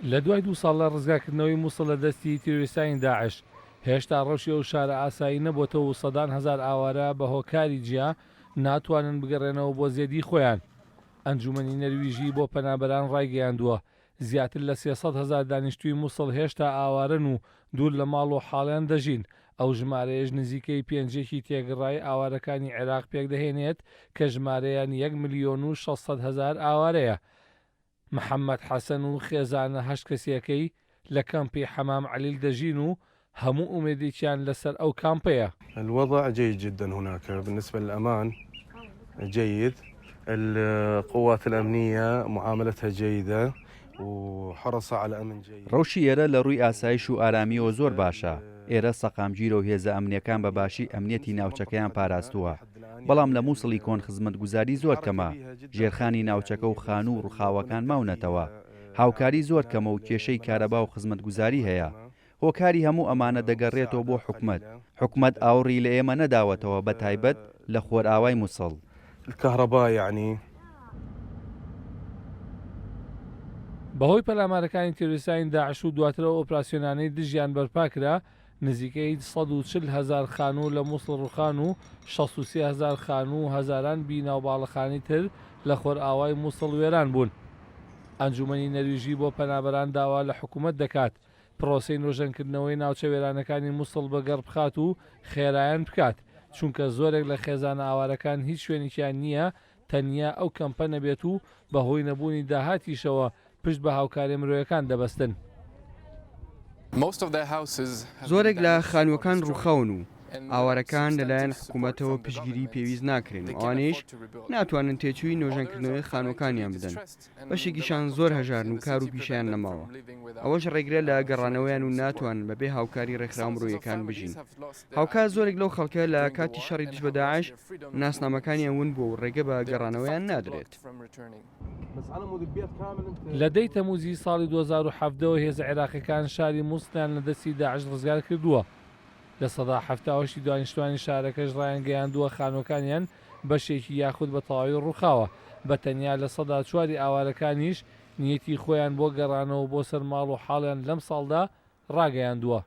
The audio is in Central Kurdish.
لە دوای 2 ساڵ لە ڕزگارکردنەوەی مووسڵ لە دەستی تیرۆریستانی داعش هێشتا ڕەوشی ئەو شارە ئاسایی نەبووەتەوە و سەدان هەزار ئاوارە بە هۆکاری جیا ناتوانن بگەڕێنەوە بۆ زێدی خۆیان. ئەنجومەنی نەرویژی بۆ پەنابەران ڕایگەیاندووە زیاتر لە 300 هەزار دانیشتووی مووسڵ هێشتا ئاوارن و دوور لە ماڵ و حاڵیان دەژین. ئەو ژمارەیەش نزیکەی پێنجێکی تێگەڕای ئاوارەکانی عێراق پێک دەهێنێت کە ژمارەیان 1,600,000 ئاوارەیە. محەممەد حەسەن و خێزانە 8 کەسیەکەی لە کەمپی حەمام عەلیل دەژین و هەموو ئومێدێکیان لەسەر ئەو کامپەیە. الوضع جيد جدا هناك بالنسبة للأمان جيد. القوات الأمنية معاملتها جيدة وحرص على أمن جيد. ڕەوشی ئێرە لە ڕووی ئاسایش و ئارامیەوە زۆر باشە. ئێرە سەقامگیر و هێزە ئەمنیەکان بە باشی ئەمنیەتی ناوچەکەیان پاراستووە. بەڵام لە مووسڵی کۆن خزمەتگوزاری زۆر کەمە. ژێرخانی ناوچەکە و خانوو و ڕووخاوەکان ماونەتەوە. هاوکاری زۆر کەمە و کێشەی کارەبا و خزمەتگوزاری هەیە. هۆکاری هەموو ئەمانە دەگەڕێتەوە بۆ حکومەت. حکومەت ئاوڕی لە ئێمە نەداوەتەوە بە تایبەت لە خۆرئاوای مووسڵ. الكهرباء يعني بەهۆی پەلامارەکانی تیرۆریستانی داعش و دواترەوە ئۆپراسیۆنانەی دژیان بەرپاکرا نزیکەی 140,000 خانوو لە مووسڵ ڕووخان و 63,000 خانوو و هەزاران بیناوباڵەخانی تر لە خۆرئاوای مووسڵ وێران بوون. ئەنجومەنی نەرویژی بۆ پەنابەران داوا لە حکوومەت دەکات پرۆسەی نۆژەنکردنەوەی ناوچە وێرانەکانی مووسڵ بەگەڕ بخات و خێرایان بکات چونکە زۆرێک لە خێزانە ئاوارەکان هیچ شوێنێکیان نییە تەنیا ئەو کەمپە نەبێت و بەهۆی نەبوونی داهاتیشەوە پشت بە هاوکاری مرۆیەکان دەبەستن. زۆرێک لە خانووەکان ڕووخەون و ئاوارەکان لەلایەن حکوومەتەوە پشگیری پێویست ناکرێن و ئەوانەیش ناتوانن تێچووی نۆژەنکردنەوەی خانووەکانیان بدەن. بەشێکیشان زۆر هەژارن و کار و پیشیان نەماوە. ئەوەش ڕێگرە لە گەڕانەوەیان و ناتوانن بەبێ هاوکاری ڕێکخراو مرۆیەکان بژین. هاوکار زۆرێک لەو خەڵکە لە کاتی شەڕی دژ بە داعش ناسنامەکانیان ون بوو و ڕێگە بە گەڕانەوەیان نادرێت. لە دەی تەمووزی ساڵی 2017ەوە هێزە عێراقیەکان شاری مووسڵیان لە دەستی داعش ڕزگار کردووە. لە سەدا هەفتاوەشی دانیشتوانی شارەکەش ڕایان گەیاندووە خانووەکانیان بەشێکی یاخود بە تەواوی ڕووخاوە. بە تەنیا لە سەدا 4 ئاوارەکانیش نیەتی خۆیان بۆ گەڕانەوە بۆ سەر ماڵ و حاڵیان لەم ساڵدا ڕاگەیاندووە.